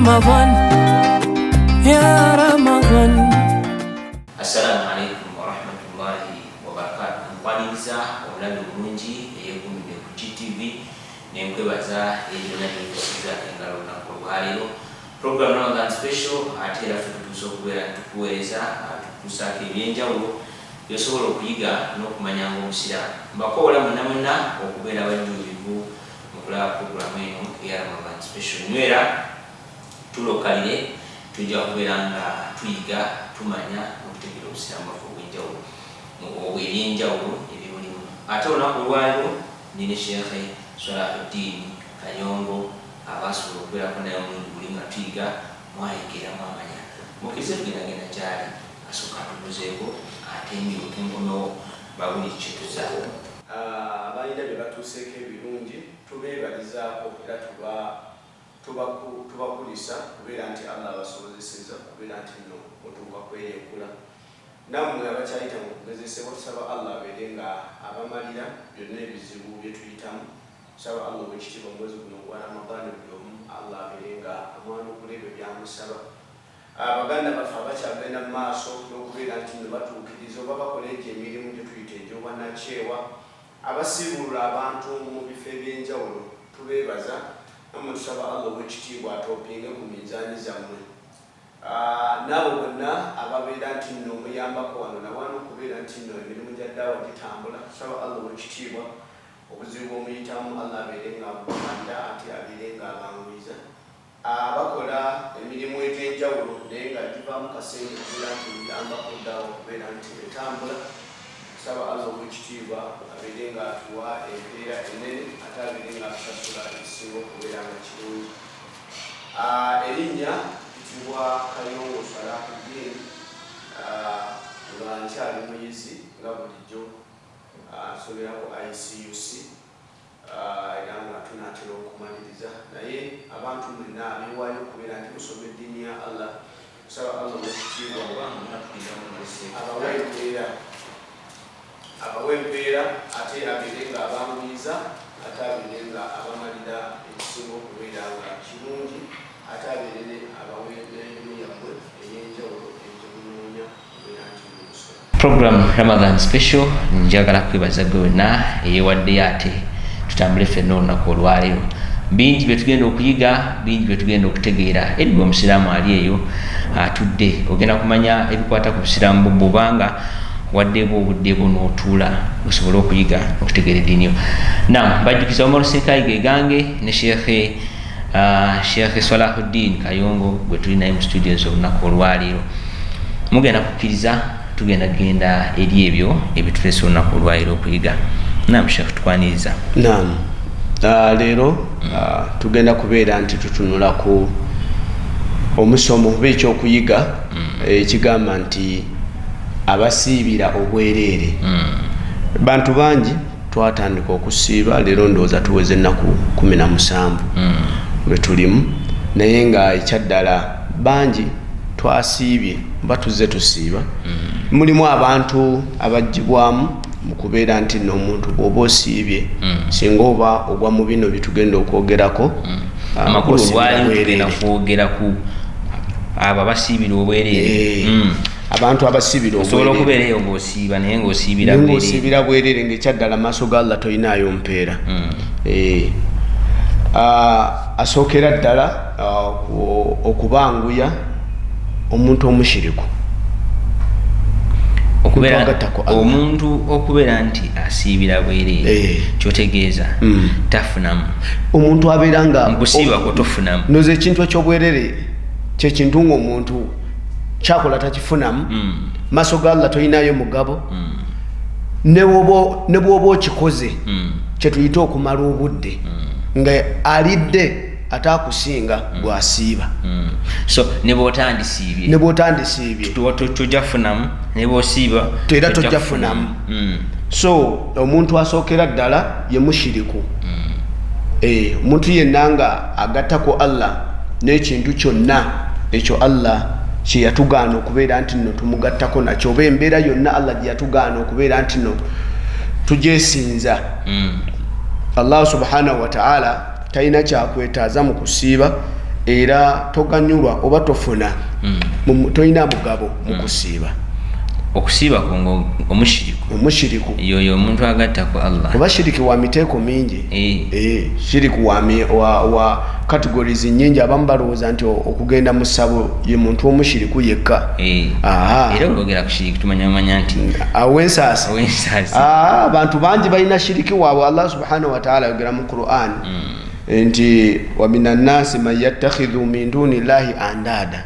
Ramadan, ya Ramadan. Assalamualaikum warahmatullahi wabarakatuh. Nkwaniza omulado bulungi eyekumidde ku GTV nenkwebaza eyona n'ekusiza engalo lunaku olwaleero program Ramadan special ate era tutuusa okubeera tukuweereza tukusaako ebyenjawulo byosobola okuyiga n'okumanya ng'omusiraamu. Mbakoola mwenna mwenna okubeera bajjuubivu mu kulaba programu eno eya Ramadan special. Nywera tulokalire tujja kubeera nga tuyiga tumanya n'okutegeera obusiraamu obw'ebyenjawulo ebibulimu. Ate olunaku olwaleero nine Sheikh Salahuddin Kayongo abasobola okubeerako naye omulundi guli nga tuyiga mwayigira mwamanya. Mukkirize tugendagenda gyali asooka atubuzeeko ate ndyoke nkomewo babuli kyetuzaako. Abalina bye batuuseeko ebirungi tubeebalizaako era tubakulisa kubeera nti Allah abasobozeseza kubeera nti nno otuuka kweyeekula. Nammwe abakyayita mu kugezesebwa tusaba Allah abeere nga abamalira byonna ebizibu bye tuyitamu. Tusaba Allah obwekitiibwa omwezi guno gwa Ramadaan buli omu Allah abeere nga amwanukula ebyo byamusaba. Abaganda baffe abakyagenda mu maaso n'okubeera nti nno batuukiriza oba bakola egyo emirimu gye tuyita egy'obwannakyewa, abasiibulula abantu mu bifo ebyenjawulo tubeebaza. Nammwe tusaba Allah obwekitiibwa atoopinge ku minzaani zammwe. Nabo bonna ababeera nti nno muyambako wano nawano okubeera nti nno emirimu gya ddaawa gitambula, tusaba Allah obwekitiibwa obuzibu bw'omuyitamu Allah abeere nga abumanda ate abeere nga abanguyiza. Abakola emirimu egy'enjawulo naye nga givaamu kasente okubeera nti muyambako ddaawa okubeera nti etambula, tusaba Allah obwekitiibwa abeere nga atuwa empeera ennene ate abeere nga atusasula ekisinga okubeera nga kirungi. Erinnya litibwa Kayongo Salahuddin, nga nkyali muyizi nga bulijjo asobera ku ICUC era nga tunaatera okumaliriza, naye abantu mwenna abeewaayo okubeera nti musoma eddiini ya Allah, tusaba Allah obwekitiibwa abawe empeera ate abeere nga abanguyiza ate abeere nga abamalira ekisinga okubeera nga kirungi ate abeere abawe n'emirimu yammwe ey'enjawulo egyemunoonya okubeera nti mumusoma. Program Ramadan special njagala kwebaza gonna eyewaddeyo ate tutambule ffenna olunaku olwaleero. Bingi bye tugenda okuyiga, bingi bye tugenda okutegeera. Eri gwe omusiraamu ali eyo atudde ogenda kumanya ebikwata ku busiraamu bw'obanga waddeebo obudde bwo n'otuula osobole okuyiga okutegeera eddiini yo. Naam, bajjukiza Omar Sekayiga egange ne Sheikh Salahuddin Kayongo gwe tuli naye mu studios olunaku olwaleero. Mugenda kukkiriza tugenda genda eri ebyo ebituleese olunaku olwaleero okuyiga. Naam Sheikh, tukwaniriza. Naam, leero tugenda kubeera nti tutunula ku omusomo oba ekyokuyiga ekigamba nti abasiibira obwereere. Bantu bangi twatandika okusiiba, leero ndowooza tuweze ennaku 17 bwe tulimu, naye nga ekyaddala bangi twasiibye mba tuzze tusiiba. Mulimu abantu abaggyibwamu mu kubeera nti n'omuntu bw'oba osiibye singa oba ogwa mu bino bitugenda okwogerako amakulu olwali tugenda kwogera ku abo abasiibira obwereere. Abantu abasiibira osobola okubeera eyo ng'osiiba naye ng'osiibira bwereere ng'ekyaddala maaso ga Allah toyinaayo mpeera. Asookera ddala okubanguya omuntu omushiriku, omuntu okubeera nti asiibira bwereere kyotegeeza tafunamu. Omuntu abeera nga nkusiibako tofunamu. Noza ekintu eky'obwereere kyekintu ng'omuntu kyakola takifunamu, maaso ga Allah toyinaayo mugabo. Ne bw'oba okikoze kyetuyita okumala obudde nga alidde ate akusinga gwasiiba. So ne bw'otandisiibye tojafunamu, ne bw'osiiba era tojafunamu. So omuntu asookera ddala ye mushiriku. Omuntu yenna nga agattako Allah n'ekintu kyonna ekyo Allah kye yatugaana okubeera nti nno tumugattako nakyo, oba embeera yonna Allah gye yatugaana okubeera nti nno tugyesinza. Allah subhanahu wa ta'ala talina kyakwetaaza mu kusiiba era toganyulwa oba tofuna toyina mugabo mu kusiiba. Okusiiba kongo omushiriku yoyo omuntu agatta ku Allah oba shiriki wa miteeko mingi shiriki wa categories nyingi abamu balowooza nti okugenda mu ssabo ye muntu omushiriku yekka era olwogera ku shiriki tumanya nti awensaasi abantu bangi balina shiriki waabwe. Allah subhanahu wa ta'ala ayogera mu Qur'an nti wa minan nasi man yattakhidhu min duni llahi andada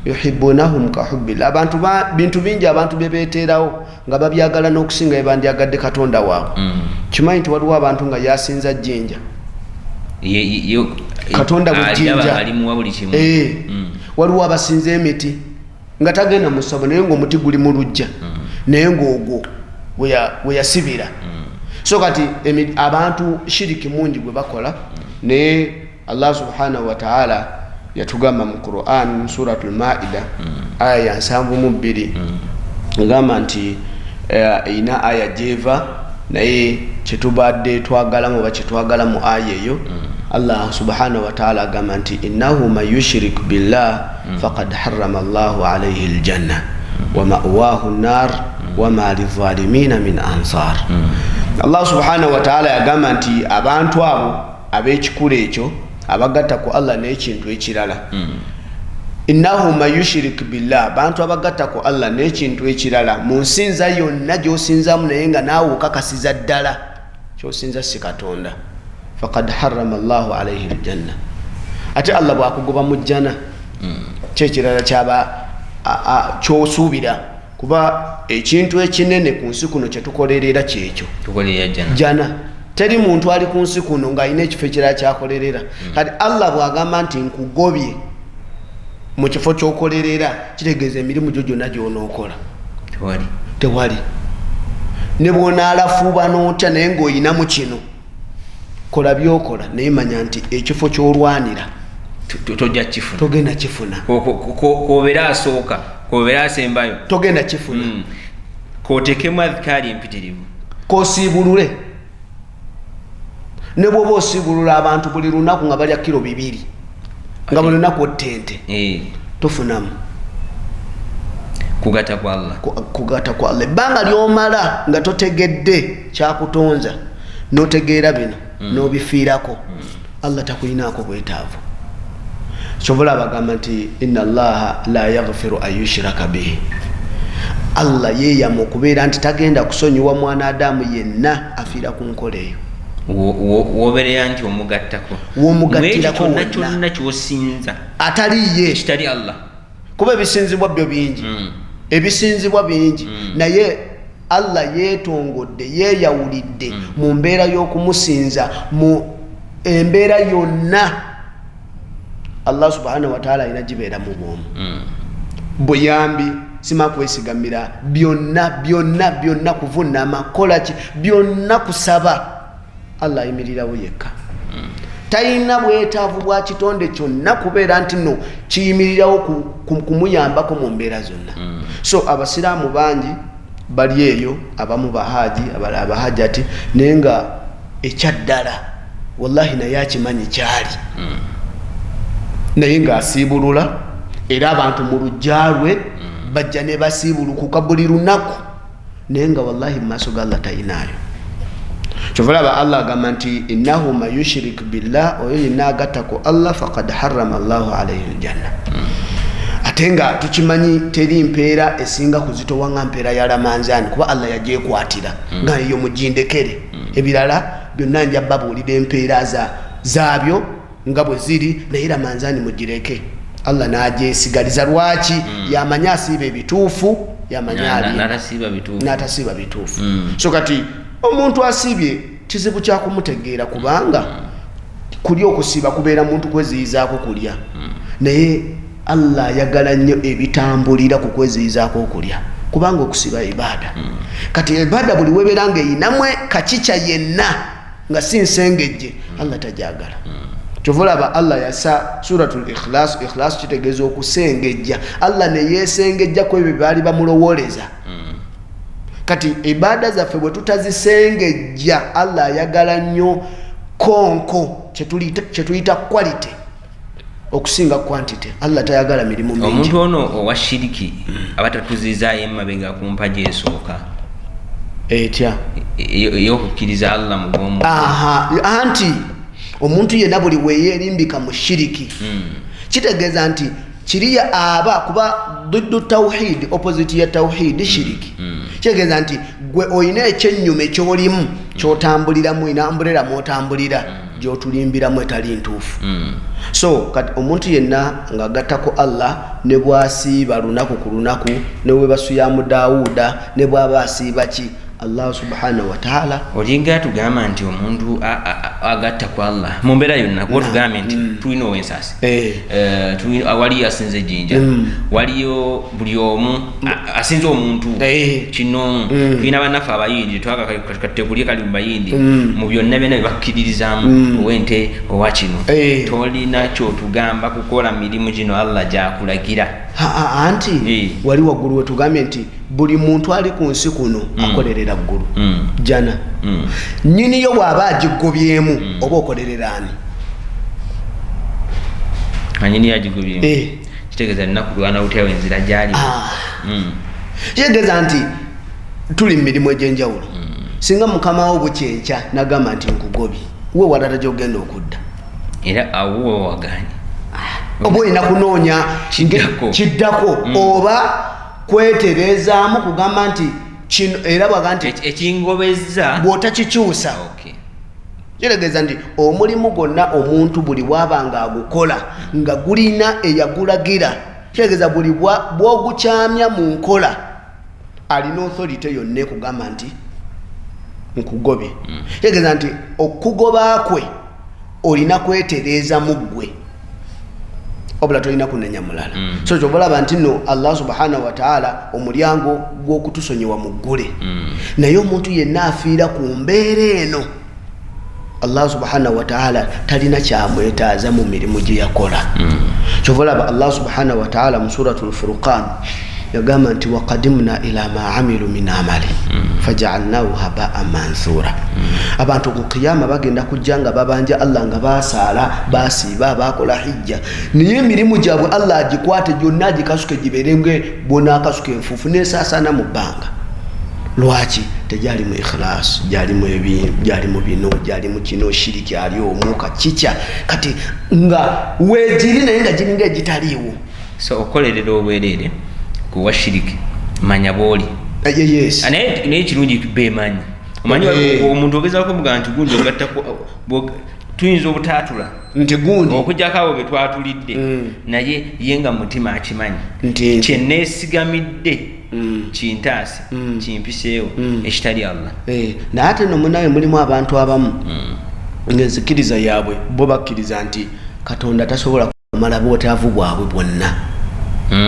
yuhibbunahum ka hubbillah. Abantu bintu bingi abantu bebeeterawo nga babyagala n'okusinga ebandyagadde Katonda waabwe. Kimanyi nti waliwo abantu nga yasinza jjinja Katonda bwe jjinja waliwo abasinza emiti nga tagenda mu ssabo naye ng'omuti guli mu lujja naye ng'ogwo we yasibira. So kati abantu shiriki mungi gwe bakola naye Allah subhanahu wa ta'ala yatugamba mu Qur'an suratul Maida aya ya 72 ngamba nti ina aya jeva naye kyetubadde twagalamu oba kyetwagala mu aya eyo. Allah subhanahu wa ta'ala agamba nti innahu man yushrik billah faqad harrama Allahu alayhi aljanna wa ma'wahu an-nar wa ma lidh-dhalimin min ansar. Allah subhanahu wa ta'ala yagamba nti abantu abo ab'ekikula ekyo abagatta ku Allah n'ekintu ekirala. Innahu man yushrik billah, abantu abagatta ku Allah n'ekintu ekirala mu nsinza yonna gy'osinzamu naye nga naawe okakasiza ddala ky'osinza si Katonda, faqad harrama Allahu alayhi aljanna. Ate Allah bw'akugoba mu jjana kyekirala kyaba ky'osuubira, kuba ekintu ekinene ku nsi kuno kye tukolerera kyekyo jjana. Teri muntu ali ku nsi kuno ng'alina ekifo ekirala kyakolerera. Kati Allah bw'agamba nti nkugobye mu kifo ky'okolerera, kitegeeza emirimu gyo gyonna gy'onookola tewali. Ne bw'onaalafuuba n'otya naye ng'oyinamu kino, kola by'okola naye manya nti ekifo ky'olwanira togenda kifuna. Kobeera asooka, kobeera asembayo, togenda kifuna. Kootekemu adhikaari empitirivu, koosiibulule. Ne bw'oba osiibulula abantu buli lunaku nga balya kilo 2 nga buli lunaku ottente, tofunamu kugatta kwa Allah. Kugatta kwa Allah ebbanga ly'omala nga totegedde kyakutonza n'otegeera bino n'obifiirako, Allah takuyinaako bwetaavu. Kyobola bagamba nti inna Allaha la yaghfiru an yushraka bihi. Allah yeeyama okubeera nti tagenda kusonyiwa mwanadamu yenna afiira ku nkola eyo. Wobeera nti omugattako, womugattirako kyonna ky'osinza atali ye, kitali Allah. Kuba ebisinzibwa byo bingi, ebisinzibwa bingi, naye Allah yeetongodde, yeeyawulidde mu mbeera y'okumusinza mu embeera yonna. Allah subhanahu wa ta'ala alina gibeera mu bwomu, buyambi, sima kwesigamira, byonna kuvunnama, kola ki, byonna kusaba. Allah ayimirirawo yekka, talina bwetaavu bwa kitonde kyonna kubeera nti no kiyimirirawo kumuyambako mu mbeera zonna. So abasiraamu bangi bali eyo, abamu bahaji, abalala bahajati, naye nga ekyaddala wallahi naye akimanyi kyali, naye ng'asiibulula, era abantu mu lujja lwe bajja ne basiibulukuka buli lunaku, naye nga wallahi mu maaso ga Allah tayinaayo. Kyovalaba Allah agamba nti innahu man yushrik billah, oyo yenna agatta ku Allah faqad harrama Allahu alayhi aljanna. Ate nga tukimanyi teri mpeera esinga kuzitowa nga mpeera ya Ramanzani, kuba Allah yagyekwatira nga eyo mugindekere, ebirala byonna nja babuulira empeera zaabyo nga bwe ziri, naye Ramanzani mugireke. Allah n'agyesigaliza. Lwaki? Yamanya asiiba ebituufu, yamanya n'atasiiba bituufu. So kati omuntu asibye kizibu kya kumutegeera, kubanga kulya okusiiba kubeera muntu kweziyizaako kulya, naye Allah ayagala nnyo ebitambulira ku kweziyizaako okulya, kubanga okusiba ibaada. Kati ibaada buli webeera ng'eyinamu kakica yenna nga si nsengejje, Allah tajagala. Kyovulaba Allah yasa suratul Ikhlas. Ikhlas kitegeeza okusengejja. Allah ne yeesengejja ku ebyo baali bamulowooleza. Kati ibaada zaffe bwe tutazisengejja, Allah ayagala nnyo konko kye tuyita quality. okusinga quantity. Allah tayagala mirimu mingi. Omuntu ono owa shiriki abatatuzizaayo emabega ku mpaji esooka etya y'okukkiriza Allah mu bwomu. Anti omuntu yenna buli weyeerimbika mu shiriki kitegeeza nti kiriya aba kuba duddu tawhid, opposite ya tawhid shiriki. Kitegeeza nti gwe oyina ekyennyuma ekyolimu kyotambuliramu, inambulira mwotambulira gyotulimbiramu etali ntuufu. So kati omuntu yenna ng'agattako Allah ne bw'asiiba lunaku ku lunaku, ne bwe basuyamu Daawuda, ne bw'aba asiiba ki Allah subhanahu wa ta'ala. Olinga tugamba nti omuntu agatta ku Allah mu mbeera yonna, kuba tugambe nti tulina ow'ensasi, waliyo asinze ejjinja, waliyo buli omu asinze omuntu kinoomu. Tulina bannaffe abayindi twakakatte kulye kali mu bayindi, mu byonna byonna byebakkiririzamu ow'ente owa kino. Tolina kyotugamba kukola mirimu gino Allah gyakulagira. Anti wali waggulu we tugambye nti buli muntu ali ku nsi kuno akolerera ggulu jana. Nnyini yo bw'aba agigobyemu oba okolerera ani? Anyini yagigobyemu kitegeeza nina kulwana lutyawo enzira gyali. Kitegeeza nti tuli mu mirimu egy'enjawulo. Singa mukama wo bukyenkya nagamba nti nkugobye, we walala gy'ogenda okudda era awo waganye oba olina kunoonya kiddako oba kweterezaamu kugamba nti kino era bwaga nti ekingobezza bw'otakikyusa. Kitegeeza nti omulimu gwonna omuntu buli bw'aba ng'agukola nga gulina eyagulagira, kitegeeza buli bw'ogukyamya mu nkola alina authority yonna ekugamba nti nkugobye. Kitegeeza nti okugoba kwe olina kwetereeza mu ggwe, obula tolina kunenya mulala. So kyobalaba nti no Allah subhanahu wa ta'ala omulyango gw'okutusonyiwa muggule. Naye omuntu yenna afiira ku mbeera eno Allah subhanahu wa ta'ala talina kyamwetaaza mu mirimu gye yakola. Kyobalaba Allah subhanahu wa ta'ala mu suratul Furqan yagamba nti waqadimna ila ma amilu min amali faja'alnahu haba'an mansura. Abantu ku kiyama bagenda kujja nga babanja Allah nga basaala, basiiba, bakola hijja, naye emirimu gyabwe Allah agikwate gyonna agikasuke giberenge bona akasuke enfuufu neesaasaana mu bbanga. Lwaki? Tegyali mu ikhlas, gyali mu bino, gyali mu kino, shiriki ali omuka kikya kati nga weegiri naye nga giringa egitaliiwo. So okolerera obwereere kuwa shiriki manya bwoli. Yes. Naye kirungi beemanyi omanyi omuntu ogezaako muga nti gundi ogattako tuyinza obutaatula nti gundi okujjako abo betwatulidde naye ye nga mutima akimanyi kyenneesigamidde kintaase kimpiseewo ekitali Allah. Naye ate no munaye mulimu abantu abamu ng'enzikiriza yaabwe bo bakkiriza nti Katonda tasobola kumala bwotaavu bwabwe bwonna.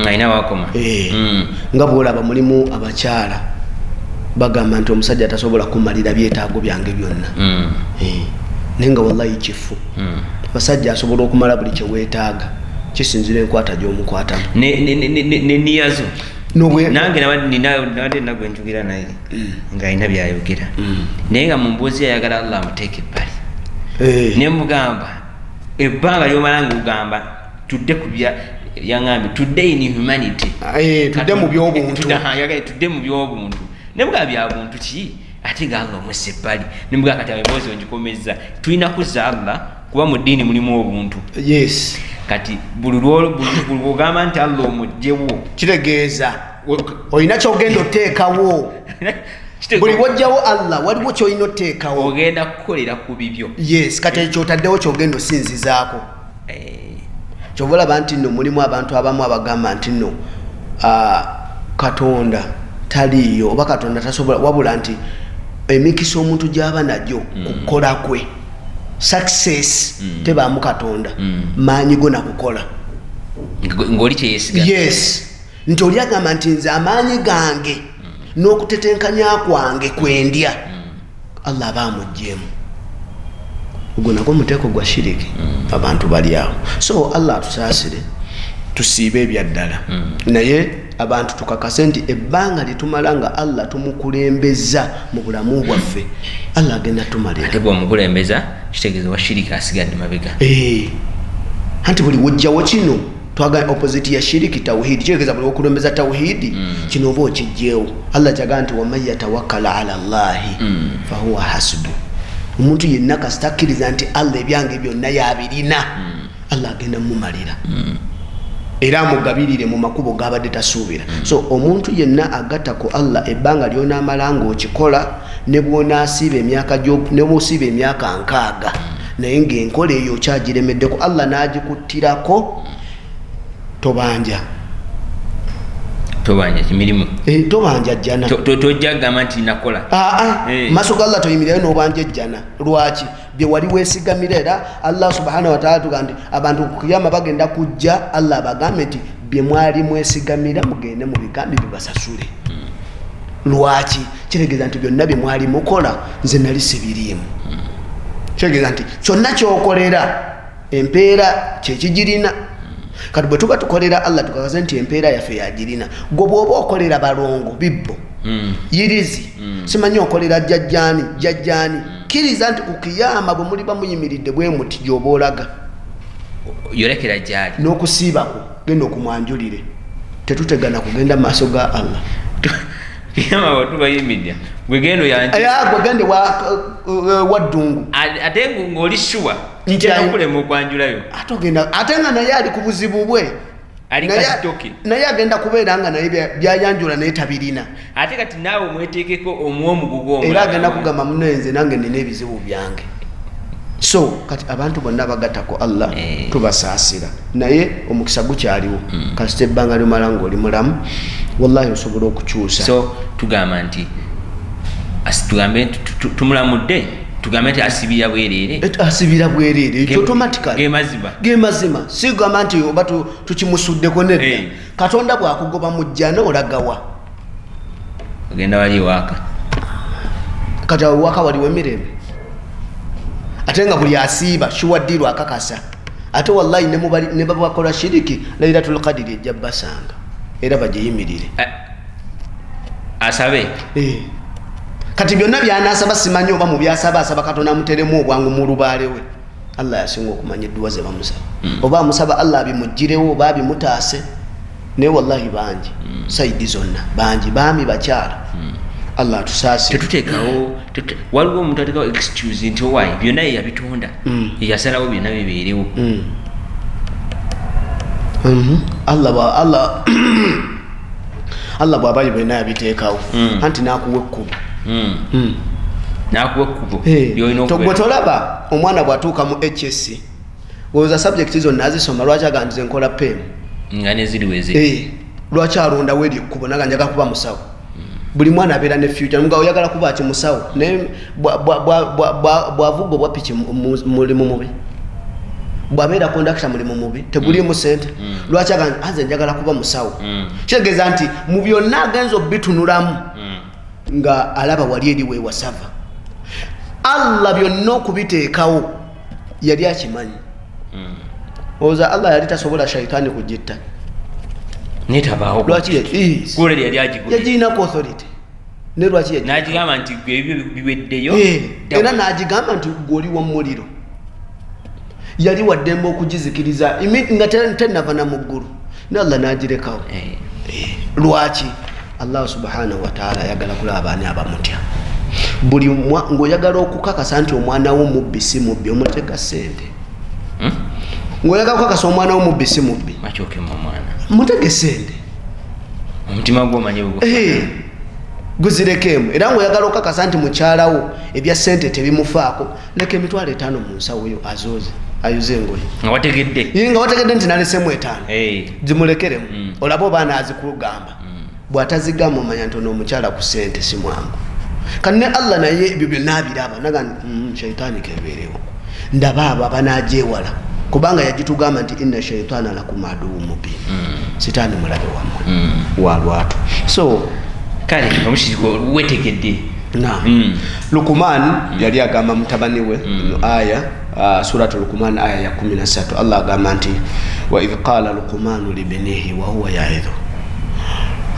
Aina wakoma. Nga bwolaba mulimu abakyala bagamba nti omusajja tasobola kumalira byetaago byange byonna. Naye nga wallahi kifu. Basajja asobola okumala buli kye weetaaga, kisinzira enkwata gy'omukwatamu ne niyazo. Nange nabadde nagwe njugira naye nga alina byayogera naye nga mu mboozi ayagala Allah amuteeke ebbali. Ne mugamba ebbanga ly'omala ng'ogamba tudde ku yaŋŋambye today in humanity, tudde mu by'obuntu, tudde mu by'obuntu. Ne bwa bya buntu ki ate nga Allah omwesse ebbali. Ne bwa kati emboozi ongikomezza tulina kuzza Allah kuba mu ddiini mulimu obuntu. Yes. Kati buli lw'ogamba nti Allah omugyewo kitegeeza olina ky'ogenda oteekawo. Buli wojjawo Allah waliwo ky'olina oteekawo, ogenda kukolera ku bibyo. Yes. Kati ky'otaddewo ky'ogenda osinzizaako. Kyobalaba nti nno mulimu abantu abamu abagamba nti nno Katonda taliiyo oba Katonda tasobola, wabula nti emikisa omuntu gy'aba nagyo kukola kwe, success tebaamu Katonda, maanyi go nakukola ng'oli kyeyesiga. Yes. Nti oli agamba nti nze amaanyi gange n'okutetenkanya kwange kwendya Allah aba amuggyemu. Ogwo nagwo muteeko gwa shiriki abantu bali awo. So Allah atusaasire tusiibe ebyaddala. Naye abantu tukakase nti ebbanga litumala nga Allah tumukulembeza mu bulamu bwaffe Allah agenda tumalira. Ate bw'omukulembeza kitegeeza wa shiriki asigadde mabega. anti buli wojjawo kino twagala opposite ya shiriki tauhidi kyegeza buli okulembeza tauhidi kino oba okijjeewo. Allah kyagaa nti waman yatawakkala ala llahi fahuwa hasbu. Omuntu yenna kasitakkiriza nti Allah ebyange byonna yabirina Allah agenda mumalira era amugabirire mu makubo gabadde tasuubira. So omuntu yenna agatta ku Allah ebbanga ly'onaamala ng'okikola ne bw'onaasiiba emyaka ne bw'osiiba emyaka 6 naye ng'enkola eyo okyagiremeddeko Allah n'agikuttirako tobanja kimirimu tobanja jjana tojja gamba nti nakola maaso ga Allah toyimirirayo n'obanja ejjana. Lwaki? bye wali weesigamira era Allah subhanahu wa ta'ala tuga nti abantu ku kiyama bagenda kujja Allah abagambe nti bye mwali mwesigamira mugende mu bigambi bibasasule. Lwaki? Kiregeeza nti byonna bye mwali mukola nze nali sibiriimu. Kiregeeza nti kyonna kyokolera empeera kyekigirina. Kati bwe tuba tukolera Allah tukakaze nti empeera yaffe yagirina. Gwe bw'oba okolera balongo bibbo yirizi simanyi okolera jjajjaani kkiriza nti ku kiyama bwe muliba muyimiridde bwe muti gy'oba olaga yolekera gyali n'okusiibako genda okumwanjulire tetutegana kugenda mu maaso ga Allah. kiyama watubayimiddya gwegendo gwegende waddungu ate ng'oli shuwa ntikulema okwanjulayo ate nga naye ali ku buzibu bwe naye agenda kubeera nga naye byayanjula naye tabirina. Ate kati naawe omweteekeko omugugu era agenda kugamba munenze nange nina ebizibu byange. So kati abantu bonna bagatta ku Allah tubasaasira naye omukisa gukyaliwo kasita ebbanga lyomala ng'oli mulamu wallahi osobola okukyusa. So tugamba nti tugambe tumulamudde tugambe nti asibira bwereere ekyo automatically ge mazima si kugamba nti oba tukimusuddeko nedda. Katonda bw'akugoba mu jjana olagawa ogenda wali ewaaka kati ewaaka waliwo emirembe ate nga buli asiiba shiwaddirwa akakasa ate wallahi ne babakola shiriki Lailatul Qadri ejja basanga era bajeyimirire asabe kati byonna byanaasaba simanyi oba mu byasaba asaba Katonda amuteremu obwangu mu lubaale we. Allah yasinga okumanya edduwa ze bamusaba oba amusaba Allah abimuggirewo oba abimutaase naye wallahi bangi saidi zonna bangi baami bakyala Allah tusaasire. Tetuteekawo waliwo omuntu ateekawo excuse nti owaye byonna ye yabitonda yasalawo byonna bibeerewo. Allah bw'abaali byonna yabiteekawo anti n'akuwa ekkubo gwe tolaba omwana bw'atuuka mu HSC bw'oza subject zonna azisoma lwaki agandize nkola pemu nga neziriweze lwaki alondawo eri ekkubo naga njagala kuba musawo. Buli mwana abeera ne future nga oyagala kuba ki musawo naye bw'avuga obwa piki mulimu mubi bw'abeera kondakita mulimu mubi tegulimu sente. Lwaki aganze njagala kuba musawo kitegeeza nti mu byonna agenza obitunulamu nga alaba wali eri weewasava. Allah byonna okubiteekawo yali akimanyi. Oza Allah yali tasobola shaitaani kugitta netabaawo lwaki yagirinaku authority ne lwaki n'agigamba nti ebyo biweddeyo era n'agigamba nti gw'oli wa muliro yali waddembe okugizikiriza nga tenava na mu ggulu ne Allah n'agirekawo. Lwaki? Allah subhanahu wa ta'ala ayagala kulaba ani abamutya. Buli ng'oyagala okukakasa nti omwana wo mubbi si mubbi omutega ssente. Ng'oyagala okukakasa omwana wo mubbi si mubbi mutege ssente. Omutima gw'omanye guzirekemu. Era ng'oyagala okukakasa nti mukyala wo ebya ssente tebimufaako leka emitwalo 5 mu nsawo yo azooze ayuze engoye nga wategedde nti nalesemu 5 zimulekeremu olaba oba anaazikugamba bw'atazigamba omanya ntono omukyala ku ssente si mwangu. Kati ne Allah naye ebyo byonna abiraba naga shaitaani kebeerewo ndaba abo abanaagyewala kubanga yagitugamba nti inna shaitaana lakum aduwwun mubiin sitaani mulabe wammwe walwatu. So kale omushiriko wetegedde Luqman yali agamba mutabani we aya suratu Luqman aya ya 13 Allah agamba nti wa idh qala Luqmanu libnihi wa huwa ya'idhu.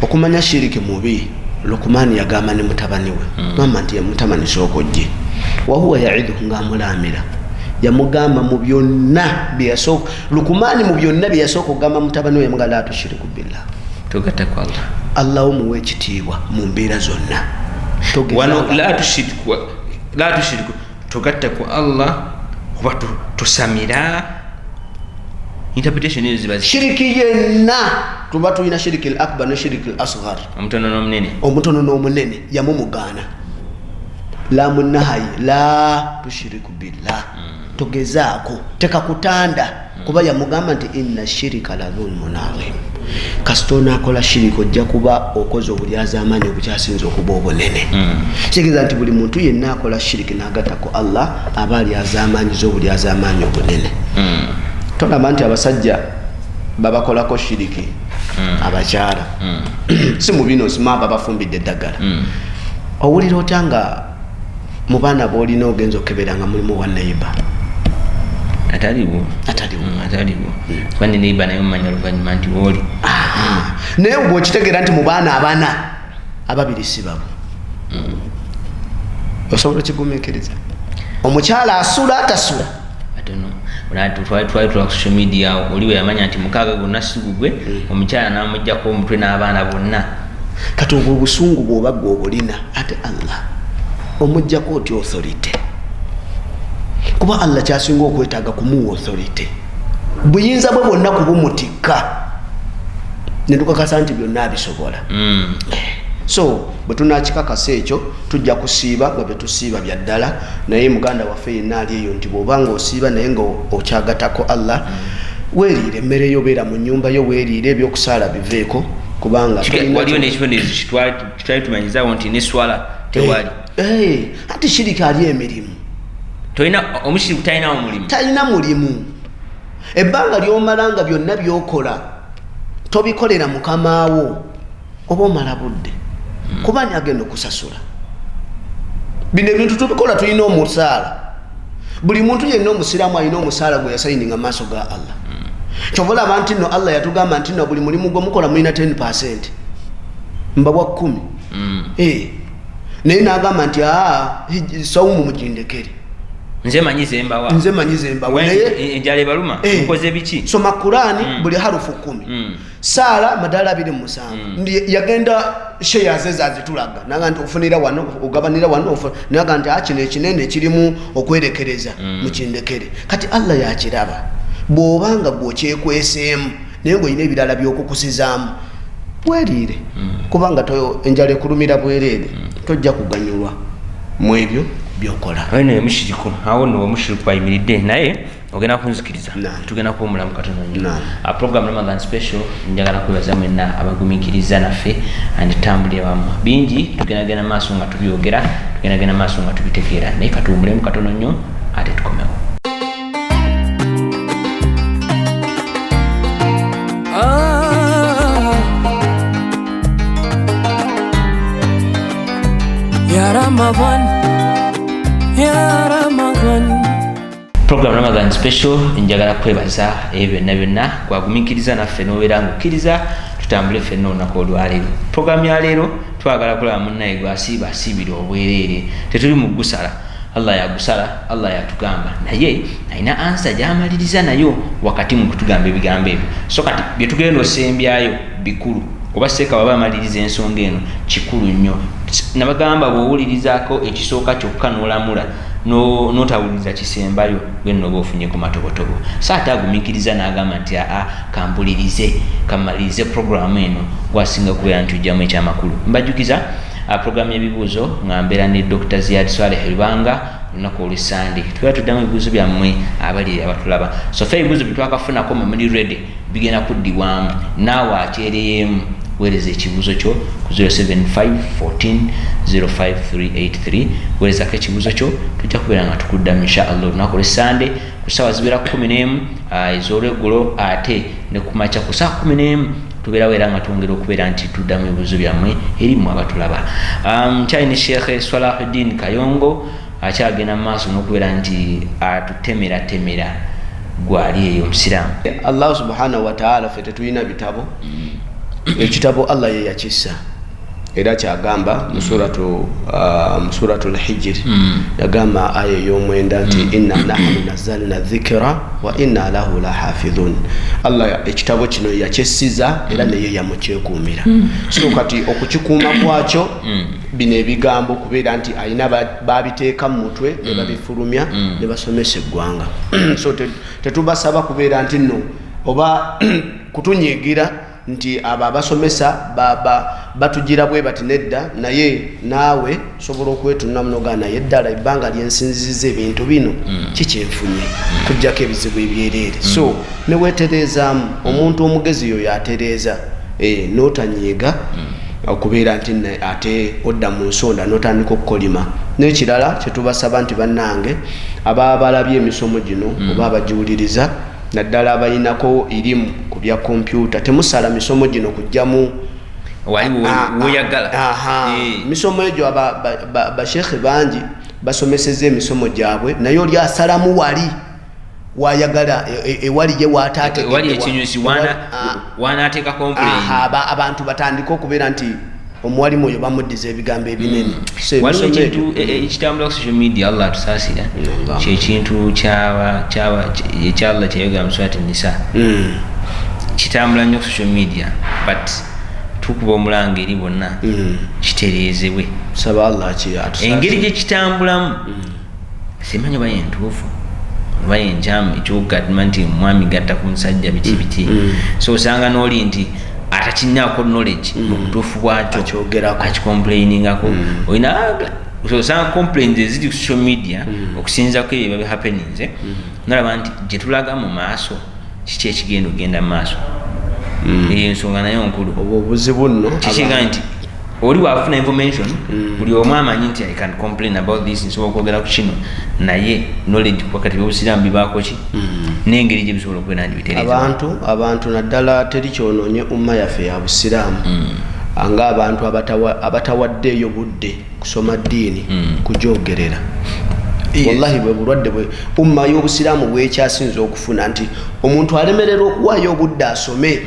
Okumanya shiriki mubi Luqman yagamba ne mutabani we gamba nti mutabani sokojje wa huwa ya'idhu nga mulamira yamugamba mu byonna byasooka Lukumani mu byonna byasooka okugamba mutabani we yamugamba la tushiriku billah togatta ku Allah Allah omuwe ekitiibwa mu mbeera zonna wano la tushiriku togatta ku Allah oba tosamira interpretation ezo ziba shiriki yenna tuba tulina shiriki al akbar ne shiriki al asghar omutono n'omunene yamumugaana la munahayi la tushiriku billah togezaako tekakutanda kuba yamugamba nti inna shirika la dhulmun adhim kasitona akola shiriki ojja kuba okoze obulyazaamaanyi obukyasinza okuba obunene kitegeeza nti buli muntu yenna akola shiriki n'agatta ku Allah aba alyazaamaanyiza obulyazaamaanyi obunene tolaba nti abasajja babakolako shiriki abakyala si mu bino sima babafumbidde eddagala owulira otya nga mu baana boolina ogenza okebera nga mulimu wa neighbor ataliwo kwani neighbor naye omanya oluvannyuma nti wooli naye bw'okitegeera nti mu baana abana ababiri si babo osobola okigumiikiriza omukyala asula atasula twali tula ku social media oli we yamanya nti mukaaga gonna si gugwe omukyala n'amuggyako omutwe n'abaana bonna kati obwo obusungu bw'oba gwe obulina ate Allah omuggyako otya authority kuba Allah kyasinga okwetaaga kumuwa authority buyinza bwe bwonna kubumutikka netukakasa nti byonna abisobola so bwe tunakikakasa ekyo tujja kusiiba nga bwe tusiiba bya ddala naye muganda waffe yenna ali eyo nti bw'obanga osiiba naye nga okyagatako Allah weeriire emmere yo beera mu nnyumba yo weeriire ebyokusaala biveeko kubanga waliyo n'ekibonerezo kitwali tumanyizaawo nti neswala tewali ati shiriki ali emirimu omushiriku talina mulimu ebbanga ly'omala nga byonna byokola tobikolera mukamaawo oba omala budde kuba ani agenda okusasula bino ebintu tubikola tulina omusaala buli muntu yenna omusiraamu alina omusaala gwe yasayininga mu maaso ga Allah kyova olaba nti nno Allah yatugamba nti nno buli mulimu gwe mukola mulina 10% mbabwa 10 naye n'agamba nti sawumu mugindekere nze manyize embawa naye enjala ebaluma nkoze biki soma Qur'ani buli harufu 10 saala madala 27 yagenda shares ezazitulaga naga nti ofunira wano ogabanira wano naga nti kino ekinene kirimu okwerekereza mukindekere kati Allah yakiraba bw'obanga bw'okyekweseemu naye ng'olina ebirala by'okukusizaamu bweriire kubanga enjala ekulumira bwereere tojja kuganyulwa mu ebyo byokola naye mushiriku awo nno mushiriku ayimiridde naye ogenda kunzikiriza tugenda kuwumula mu katono nnyo program Ramadan special njagala kwebaza mwenna abagumiikiriza naffe anditambulire wamu bingi tugendagenda maaso nga tubyogera tugendagenda maaso nga tubitegeera naye katuwumule mu katono nnyo ate tukomewo Ya Ramadan program Ramadan special njagala kwebaza byonna gwagumiikiriza naffe n'obeera ng'okkiriza tutambule ffenna olunaku olwaleero program ya leero twagala kulaba munnaye gwasiiba asiibira obwereere tetuli mu gusala Allah yagusala Allah yatugamba naye alina ansa gy'amaliriza nayo wakati mu kutugamba ebigambo ebyo so kati bye tugenda osembyayo bikulu oba seeka baba amaliriza ensonga eno kikulu nnyo nabagamba bw'owulirizaako ekisooka kyokka n'olamula n'otawuliriza kisembayo gwenna oba ofunye ku matobotobo so ate agumiikiriza n'agamba nti kampulirize kamalirize programu eno gwasinga kubeera nti ojjamu ekyamakulu mbajjukiza programu y'ebibuuzo nga mbeera ne Dr. Ziad Swaleh Lubanga olunaku olw'Essande tubeera tuddamu ebibuuzo byammwe abali abatulaba so fe ebibuuzo bye twakafunako memory ready bigenda kuddibwamu naawe akyereyeemu weereza ekibuuzo kyo ku 07514058383 weerezako ekibuuzo kyo tujja kubeera nga tukuddamu inshaallah olunaku olw'Essande ku ssaawa zibeera 11 ez'olweggulo ate ne ku makya ku ssaawa 11 tubeera weera nga twongera okubeera nti tuddamu ebibuuzo byammwe erimu abatulaba nkyalina Sheikh Salahuddin Kayongo akyagenda mu maaso n'okubeera nti atutemera gwali eyo omusiraamu Allah subhanahu wa ta'ala ffe tetulina bitabo ekitabo Allah ye yakissa era kyagamba mu suratul hijr yagamba aya y'omwenda nti inna nahnu nazzalna dhikra wa inna lahu lahafidhun. Allah ekitabo kino yakyessiza era naye yamukyekuumira. So kati okukikuuma kwakyo bino ebigambo kubeera nti alina babiteeka mu mutwe ne babifulumya ne basomesa eggwanga. So tetubasaba kubeera nti nno oba kutunyigira nti abo abasomesa batugira bwe bati nedda, naye naawe sobola okwetunula munoga naye ddala ebbanga lyensinziza ebintu bino kikyenfunye kujjako ebizibu ebyereere. So neweetereezaamu omuntu omugezi yoyo atereeza n'otanyiiga okubeera nti ate odda mu nsonda n'otandika okukolima. N'ekirala kyetubasaba nti bannange ababa balabye emisomo gino oba abagiwuliriza naddala abayinako irimu ku bya kompyuta temusala misomo gino kujjamu misomo egyo bashekhe bangi basomeseza emisomo gyabwe naye oli asalamu wali wayagala ewali je abantu batandika okubeera nti omuwalimu oyo bamuddiza ebigambo ebinene. Waliwo ekintu ekitambula ku social media, Allah tusaasira, kyekintu ekyalla kyayogera mu Surati Nisa kitambula nnyo ku social media, but tukuba omulanga eri bonna kitereezebwe. Saba Allah atusaasira engeri gye kitambulamu simanyi oba yentuufu oba yenjamu ekyokugatima nti omwami gatta ku musajja biti. So osanga n'oli nti atakinako knowledge mu butuufu bwakyo akikomplainingako olina osanga complaints eziri ku social media okusinzako ebyo biba happenings nalaba nti gye tulaga mu maaso kiki ekigenda okugenda mu maaso. Eyo ensonga nayo nkulu oba obuzibu nno kikiga nti oli waafuna information buli omu amanyi nti I can complain about this nsobola okwogera ku kino naye knowledge wakati b'obusiraamu bibaako ki n'engeri gye bisobola okubeera nti bitereeza abantu naddala teri kyonoonye umma yaffe ya busiraamu nga abantu abatawaddeeyo budde kusoma ddiini kugyogerera. Wallahi bwe bulwadde bwe umma y'obusiraamu bwekyasinza okufuna nti omuntu alemerera okuwaayo obudde asome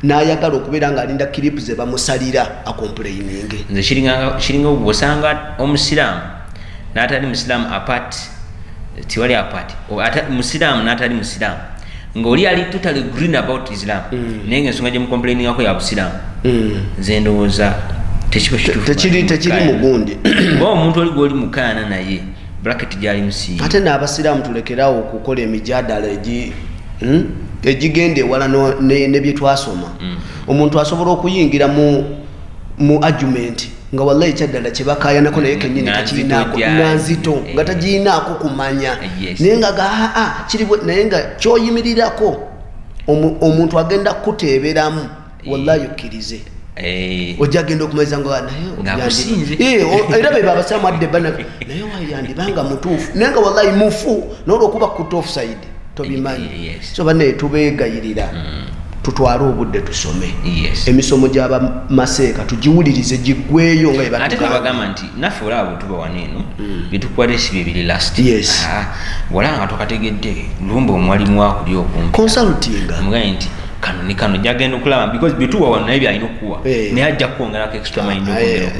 n'ayagala okubeera ng'alinda kiripu ze bamusalira akomplaininge. Nze kiringa osanga omusiraamu n'atali musiraamu apart tiwali apart musiraamu n'atali musiraamu ng'oli ali totally green about Islam naye ng'ensonga gye mukomplainingako ya busiraamu nze ndowooza tekiba kituufu tekiri mugundi oba omuntu oli gw'oli mukaana naye bracket gyali musiiya. Ate n'abasiraamu tulekerawo okukola emijadala egigenda ewala ne bye twasoma. Omuntu asobola okuyingira mu argument nga wallahi kyaddala kye bakayanako naye kennyini takirinaako nanzito nga tagirinaako kumanya naye nga naye nga kyoyimirirako omuntu agenda kuteeberamu wallahi okkirize ojja genda okumaliza era be babasiramu adde bana naye wayandibanga mutuufu naye nga wallahi mufu n'olwokuba kutta offside tobimanyi. So banne tubeegayirira tutwale obudde tusome emisomo gy'abamaseeka tugiwulirize giggweyo nga ate tubagamba nti naffe olaba bwe tuba wano eno byetukwate si bibiri last wala nga tokategedde lumba omwalimu wakuli okumpi consultinga mugaye nti kano jagenda okulaba because byetuwa wano naye byalina okuwa naye ajja kukwongerako extra mind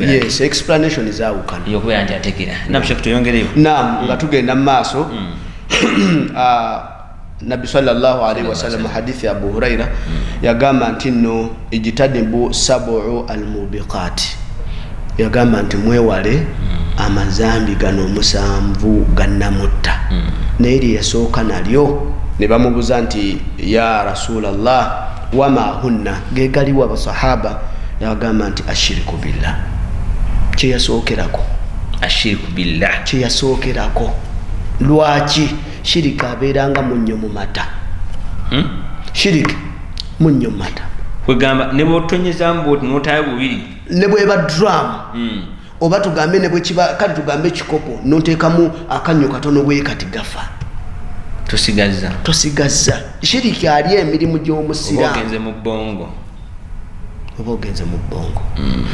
yes explanation ezawukana yokubeera nti ategera nabushaku toyongereyo nga tugenda mu maaso Nabi sallallahu alaihi wasallam hadithi ya Abu Huraira yagamba nti nno ijtanibu sab'u almubiqat yagamba nti mwewale amazambi gano musanvu gannamutta naye yasooka nalyo ne bamubuza nti ya Rasulallah wama hunna gegaliwa abasahaba yagamba nti ashiriku billah kyeyasookerako ashiriku billah kyeyasookerako lwaki shirika abeeranga munnyo mu mata shirika munnyo mu mata kwegamba ne bw'otonyezaamu bw'oti n'otaayo bubiri ne bw'eba drum oba tugambe ne bwe kiba kati tugambe ekikopo n'oteekamu akannyo katono bwe kati gafa tosigazza shirika ali emirimu gy'omusiraamu oba ogenze mu bbongo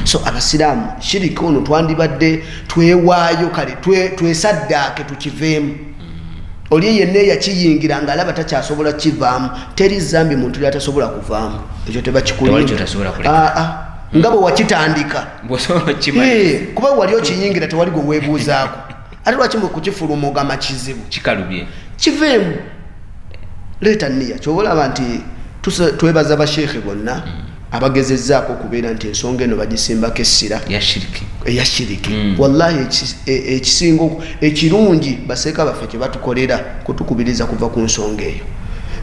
so abasiraamu shirika ono twandibadde twewaayo kale twesaddaake tukiveemu oli yenna yakiyingira ng'alaba takyasobola kivaamu teri zambi muntu lyatasobola kuvaamu ekyo tebakikulimba ngabo wakitandika bwosobola kimaliza kuba wali okiyingira tewali gwe weebuuzaako ate lwaki mu kukifuluma ogamba kizibu kikalubye kiveemu leeta nniya kyobalaba nti twebaza basheekhe bonna abagezezzaako okubeera nti ensonga eno bagisimbako essira eya shiriki wallahi ekisinga ekirungi baseeka baffe kye batukolera kutukubiriza kuva ku nsonga eyo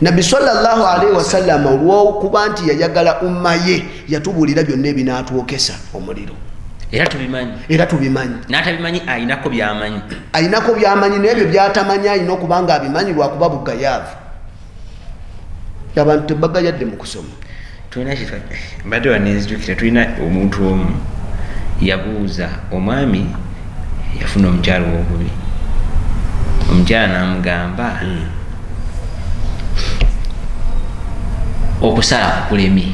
nabbi sallallahu alaihi wasallama olw'okuba nti yayagala umma ye yatubuulira byonna ebinaatwokesa omuliro era tubimanyi n'atabimanyi ayinako by'amanyi n'ebyo by'atamanyi alina okuba nga abimanyi lwakuba bugayaavu abantu tebagayadde mu kusoma tulina mbadde wanenzijukira tulina omuntu omu yabuuza omwami yafuna omukyalo obubi omukyala n'amugamba okusala kukulemye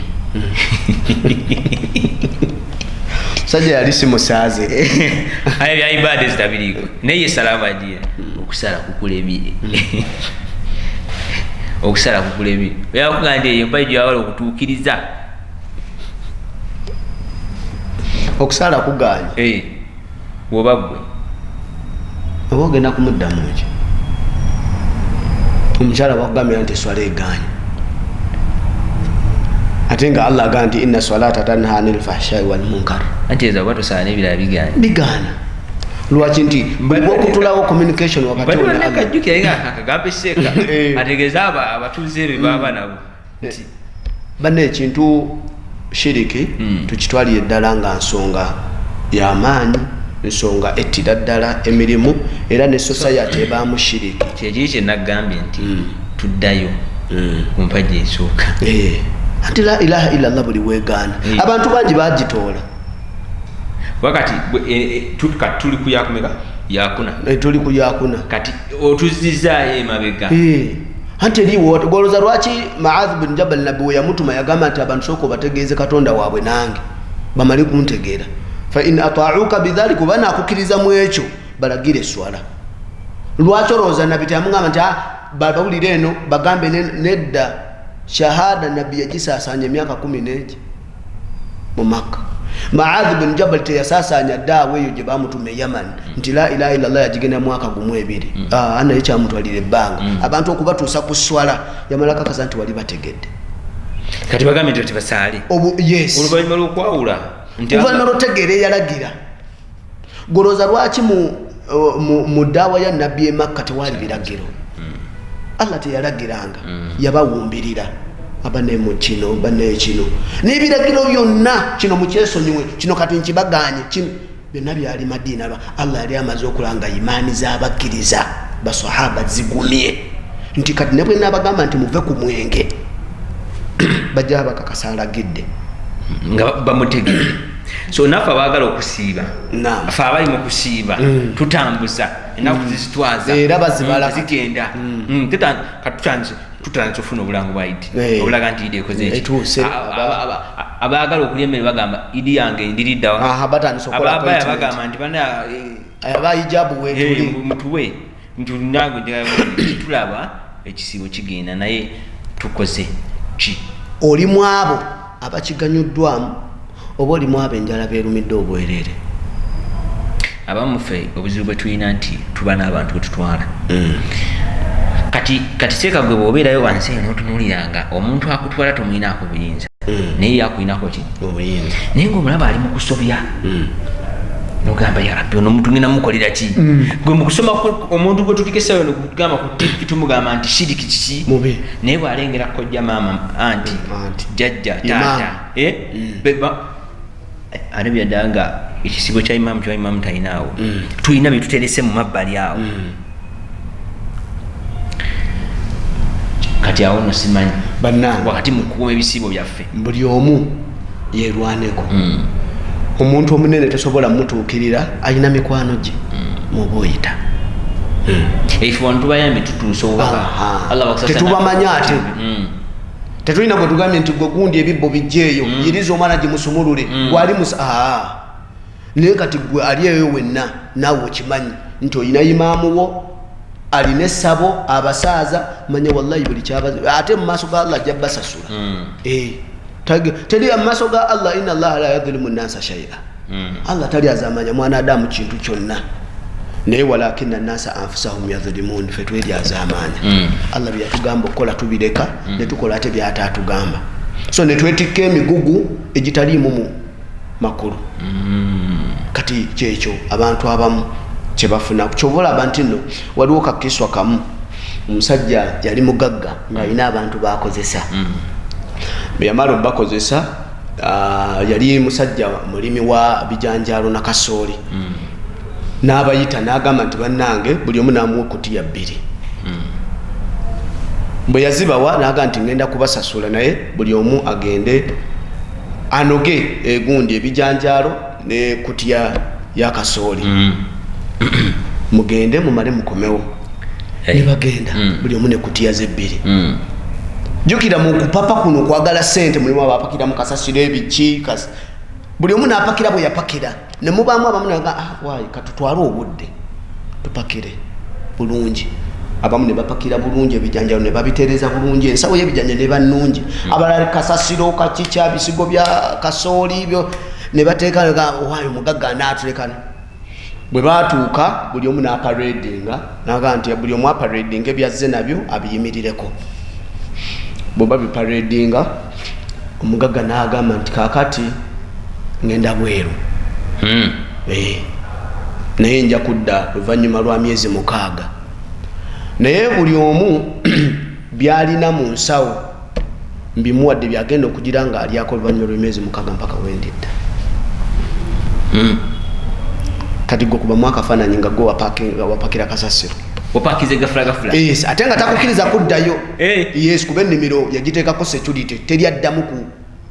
sajja yali simusaaze ayo byaibadde zitabiriiko naye salama agira okusala kukulemye okusala kukulemye yakuga nti eyo mpayi gyawala okutuukiriza okusala kuganya bwoba ggwe oba ogenda kumuddamu ki omukyala bakugambira nti eswala eganya ate nga Allah agamba nti inna salata tanha anil fahshai wal munkar anti ezo oba tosala n'ebirala bigaana lwaki nti bwokutulawo communication wakati nakajjukira akagambe seeka ategeeza abatuuze be baba nabo nti banne ekintu shiriki tukitwalire ddala nga nsonga y'amaanyi ensonga ettira ddala emirimu era ne society ebaamu shiriki kyekiri kye nagambye nti tuddayo ku mpagi esooka anti la ilaha illallah buli weegaana abantu bangi bagitoola wakati tuli ku yakumeka yakuna tuli ku yakuna kati otuzizaayo emabega anti eriwo goloza lwaki Muadh bin Jabal nabbi we yamutuma yagamba nti abantu sooka bategeeze katonda waabwe nange bamale kuntegeera fa in ata'uka bidhalika banaakukiriza mu ekyo balagire eswala lwaki olowooza nabbi teyamugamba nti bawulire eno bagambe nedda shahada nabbi yagisaasaanya emyaka 10 mu Makka Muadh bin Jabal teyasaasaanya ddaawe eyo gye bamutuma Yaman nti la ilaha illallah yagigenda mwaka gumu 2 anaye kyamutwalira ebbanga abantu okubatuusa ku swala yamala kakasa nti wali bategedde kati bagambe nti basaale oluvannyuma lw'okwawula oluvannyuma lw'otegeera eyalagira goloza lwaki mu ddaawa ya nabbi e Makka tewali biragiro Allah teyalagiranga yabawumbirira abanemu kino banekino n'ebiragiro byonna kino mukyesonyiwe kino kati nkibaganye kino byonna byali Madiina Allah yali amaze okulanga imaani z'abakkiriza basahaba zigumye nti kati ne bwe nabagamba nti muve ku mwenge bajja bakakasa alagidde nga bamutegedde so nafa baagala okusiiba afe abali mu kusiiba tutambuza ennaku zizitwaza era bazibala zigenda tutandise ofuna obulamu bwa Idi obulaga nti Idi ekoze etuuse abaagala okulya emmere bagamba Idi yange ndiriddawa ababaya bagamba nti bana abayijabu wetuli mutuwe nange tulaba ekisiibo kigenda naye tukoze ki oli mu abo abakiganyuddwamu oba oli mu abo enjala beerumidde obwerere abamuffe obuzibu bwe tulina nti tuba n'abantu betutwala kati seeka gwe bw'obeerayo wansi eyo n'otunuuliranga omuntu akutwala tomuyinaako buyinza naye yakulinako ki obuyinza naye ng'omulaba ali mu kusobya nogamba ya Rabbi ono omuntu ngenda mukolera ki gwe mu kusoma omuntu gwe tutikesayo nokugamba ku TV tumugamba nti shiriki kiki mubi naye bw'alengera kojja maama anti jjajja taata beba ate byaddanga ekisibo kya imamu talinaawo tulina bye tuterese mu mabbali awo kati awo no simanyi bannange wakati mu kukuuma ebisibo byaffe buli omu yeerwaneko omuntu omunene tosobola mutuukirira alina mikwano gye mubuyita ife wano tubayambe tutuuse obubaka tetubamanya ate tetulina gwe tugambye nti gwe gundi ebibbo bijjeeyo yiriza omwana gimusumulule gwali naye kati gwe ali eyo wenna naawe okimanyi nti olina imaamu wo alina essabo abasaaza manya wallahi buli kyabaze ate mu maaso ga Allah ajja basasula teri amaaso ga Allah inna Allah la yadhlimu an-nasa shay'a Allah tali azamanya mwanadamu kintu kyonna naye walakinna an-nasa anfusahum yadhlimun fetweli azamanya Allah byatugamba okola tubireka ne tukola ate byatatugamba so ne twetikka emigugu egitaliimu makulu kati kyekyo abantu abamu kyebafuna kyobola abantu nno waliwo kakiswa kamu omusajja yali mugagga ng'alina abantu bakozesa beyamala bakozesa yali musajja mulimi wa bijanjalo na kasooli n'abayita n'agamba nti bannange buli omu n'amuwa ekutiya 2 bwe yazibawa n'agamba nti ngenda kubasasula naye buli omu agende anoge egundi ebijanjalo ne kutiya ya kasooli mugende mumale mukomewo ne bagenda buli omu ne kutiya ze 2 jukira mu kupapa kuno kwagala sente mulimu abapakira mu kasasiro ebiki buli omu n'apakira bwe yapakira ne mubaamu abamu naga waayi katutwale obudde tupakire bulungi abamu ne bapakira bulungi ebijanjalo ne babitereza bulungi ensawo y'ebijanjalo ne bannungi abalala kasasiro kakica bisigo bya kasooli byo ne bateeka waayi mugagga n'atulekana bwe baatuuka buli omu n'aparedinga naga nti buli omu aparedinga ebyazze nabyo abiyimirireko bwe babiparedinga omugagga n'agamba nti kaakati ngenda bweru naye nja kudda oluvannyuma lwa myezi 6 naye buli omu byalina mu nsawo mbimuwadde byagenda okugira nga alyako oluvannyuma lw'emyezi 6 mpaka wendidda kati gwe kuba mwakafaananyi nga gwe wapakira kasasiro opakize gafula yes ate nga takukkiriza kuddayo yes kuba ennimiro yagiteekako security teryaddamu ku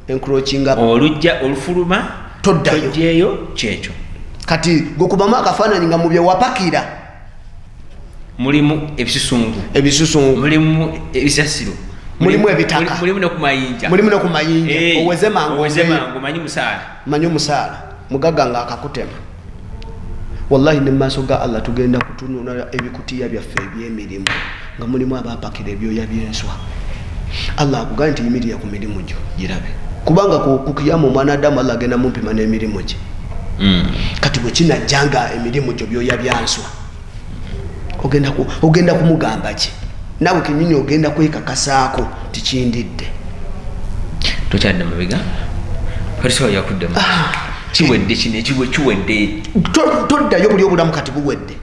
encroachinga olujja olufuluma toddayo kyekyo kati gwe kubamu akafaananyi nga mu bye wapakira mulimu ebisusungu mulimu ebisasiro mulimu ebitaka mulimu ne kumayinja oweze mangu manyi omusaala mugagga nga akakutema wallahi ne maaso ga Allah tugenda kutunula ebikutiya byaffe eby'emirimu nga mulimu abapakira ebyoya by'enswa Allah akugamba nti yimirira ku mirimu gyo girabe kubanga ku kiyama mwanadamu Allah agenda mumpima n'emirimu gye kati bwe kinajjanga emirimu gyo byoya byanswa ogenda kumugamba ki nawe kenyini ogenda kwekakasaako tikindidde tokyadde mabega kalisobola yakuddemu kiwedde kino kiwedde toddayo buli obulamu kati buwedde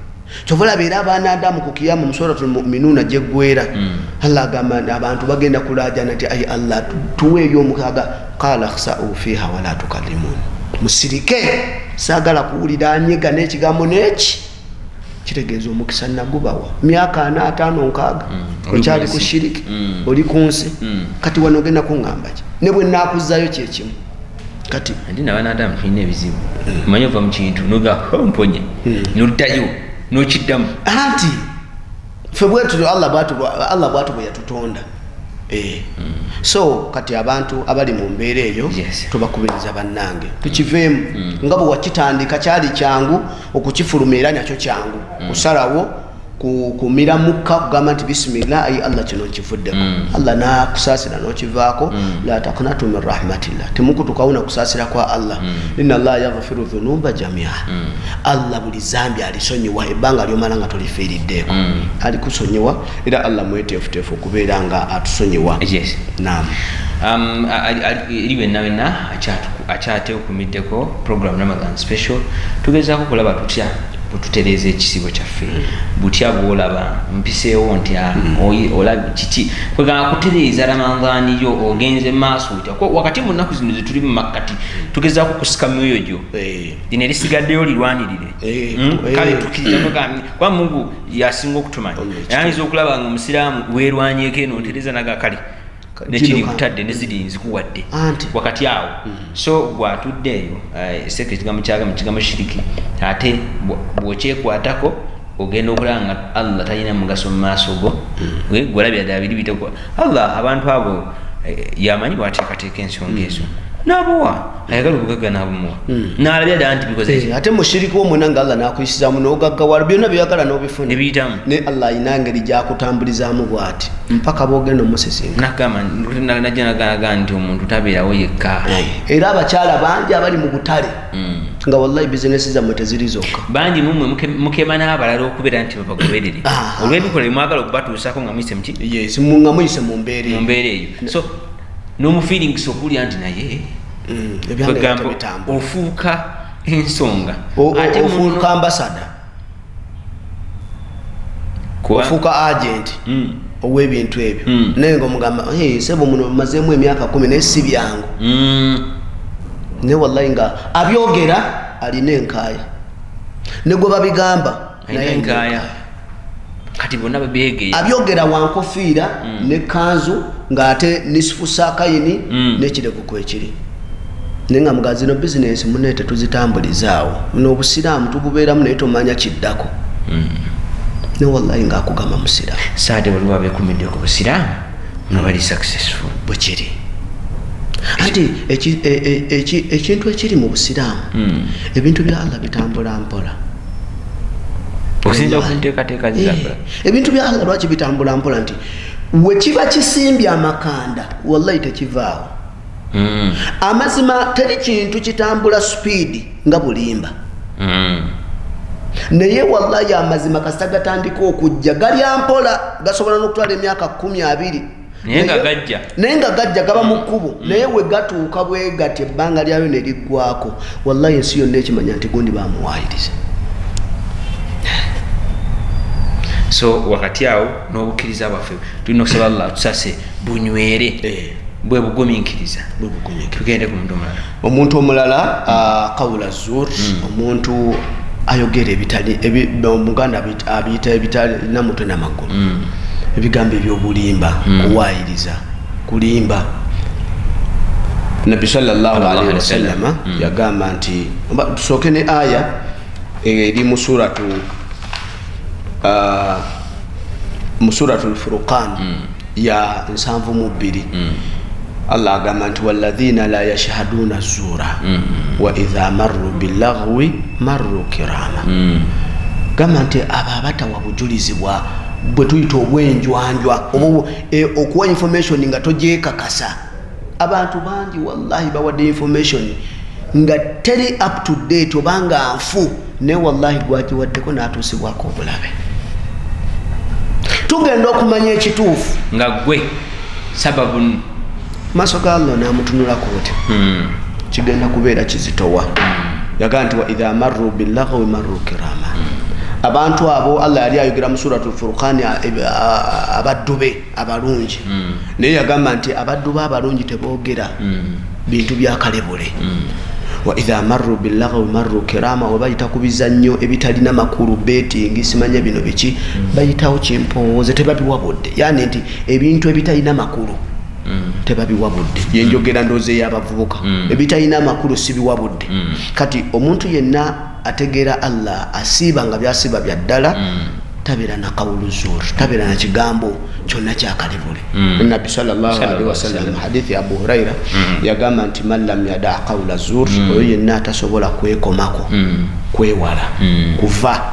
kyovola beera abaana adamu ku kiyamu musuratul mu'minuna gyeggwera Allah agamba abantu bagenda kulajana nti ayi Allah tuwe ebyomukaaga qala khsa'u fiha wala tukallimun musirike saagala kuwulira anyega n'ekigambo n'eki kitegeeza omukisa nagubawa myaka 4 5 6 okyali ku shiriki oli ku nsi kati wano ogenda kuŋŋamba ki ne bwe nnaakuzzayo kyekimu kati ndina abaana adamu tulina ebizibu manya ova mu kintu noga mponye noddayo nokiddamu anti ffe bwetulo Allah bwatu bwe yatutonda so kati abantu abali mu mbeera eyo tubakubiriza bannange tukiveemu nga bwe wakitandika kyali kyangu okukifuluma era nakyo kyangu kusalawo kumira mukka kugamba nti bisimillah ayi Allah kino nkivuddeko Allah nakusaasira n'okivaako la taqnatu min rahmatillah temukutukawo nakusaasira kwa Allah inna Allah yaghfiru dhunuba jamia Allah buli zambi alisonyiwa ebbanga lyomala nga tolifiiriddeeko alikusonyiwa era Allah mweteefuteefu okubeera nga atusonyiwa naam eri wenna akyatekumiddeko program Ramadan special tugezaako kulaba tutya tutereze ekisibo kyaffe butya bwolaba mpiseewo nti olaba kiki kwegamba kutereeza Ramadhan yo ogenze maaso otya wakati mu nnaku zino zetuli mu makkati tugezaako kusika myoyo gyo lino erisigaddeyo lirwanirire kale tukiriza nogambi kwa Mungu yasinga okutumanya yayinza okulaba nga omusiraamu weerwanyeeko eno otereza naga kale nekiri kutadde neziri nzikuwadde wakati awo so bwatudde eyo seke ekigambo kigambo shiriki ate bwokyekwatako ogenda okulaba nga Allah talina mugaso mu maaso go gwalabira ddala biri biteko Allah abantu abo yamanyi bwateekateeka ensonga ezo nabuwa ayagala obugagga nabumuwa nalabya dda nti bikoze ate mushiriki w'omunanga Allah nakuyisizamu n'ogaggawala byonna byeyagala n'obifuna nebiyitamu ne Allah ayina engeri gyakutambulizaamu bw'ati mpaka bwogenda omusisinga nakugamba najja naganaga nti omuntu tabeerawo yekka era abakyala bangi abali mu butale nga wallahi bizinesi zammwe teziri zokka bangi mumwe mukema n'abalala okubeera nti babagoberere olw'ebikolwa mwagala okubatuusako nga muyise muki nga muyise mu mbeera eyo so n'omufiiringisa okulya nti naye ofuuka ensonga ate ofuuka ambasada ofuuka agent ow'ebintu ebyo naye nga omugamba sebo muno mazeemu emyaka 10 naye si byangu ne wallahi nga abyogera alina enkaaya ne gwe babigamba naye enkaaya kati bonna babeegeya abyogera wankofiira ne kanzu ng'ate nisifu saakayini n'ekirego kwekiri naye nga mugazi zino bizinesi munaye tetuzitambulizaawo n'obusiraamu tububeeramu naye tomanya kiddako ne wallahi ng'akugamba musiraamu saade waliwo abeekuumidde ku busiraamu nobali successful bwe kiri ate ekintu ekiri mu busiraamu ebintu bya Allah bitambula mpola okusinza okunteekateeka ziragala ebintu bya Allah lwaki bitambula mpola nti we kiba kisimbye amakanda wallahi tekivaawo amazima teri kintu kitambula speed nga bulimba naye wallahi amazima kasita gatandika okujja gali ampola gasobola n'okutwala emyaka 10-20 naye nga gajja gaba mu kkubo naye we gatuuka bwe gati ebbanga lyayo ne liggwako wallahi ensi yonna ekimanya nti gundi bamuwaayiriza so wakati awo n'obukkiriza bwaffe tulina okusaba Allah tusase bunywere bwe bugumiikiriza tugende ku muntu omulala qawla zur omuntu ayogera ebitali omuganda abiyita ebitali namutwe n'amagulu ebigambo ebyobulimba kuwaayiriza kulimba Nabbi sallallahu alaihi wasallam yagamba nti tusooke ne aya eri mu suratul Furqan ya 72 Allah agamba nti walladhina la yashhaduna zura wa idha marru billaghwi marru kirama gamba nti abatawa bujulizi bwe tuyita obwenjwanjwa okuwa information nga togyekakasa abantu bangi wallahi bawadde information nga teri up to date obanga nfu ne wallahi gwagiwaddeko n'atuusibwako obulabe tugenda okumanya ekituufu nga gwe sababu maaso ga Allah n'amutunulako oti kigenda kubeera kizitowa yagaa nti wa idha marru billaghwi marru kirama abantu abo Allah yali ayogera mu suratul Furqan abaddube abalungi naye yagamba nti abaddube abalungi teboogera bintu bya kalebule wa idha marru billaghwi marru kirama wabayita ku bizannyo ebitalina makulu betting simanya bino biki bayitawo kimpooze tebabiwabudde yani nti ebintu ebitalina makulu tebabiwabudde yenjogera ndoze y'abavubuka ebitalina makulu sibiwabudde kati omuntu yenna ategeera Allah asiiba nga byasiba bya ddala tabeera na qawlu zur tabeera na kigambo kyonna kyakalibule Nabbi sallallahu alaihi wasallam hadithi ya Abu Huraira yagamba nti man lam yada qawla zur oyo yenna atasobola kwekomako kwewala kuva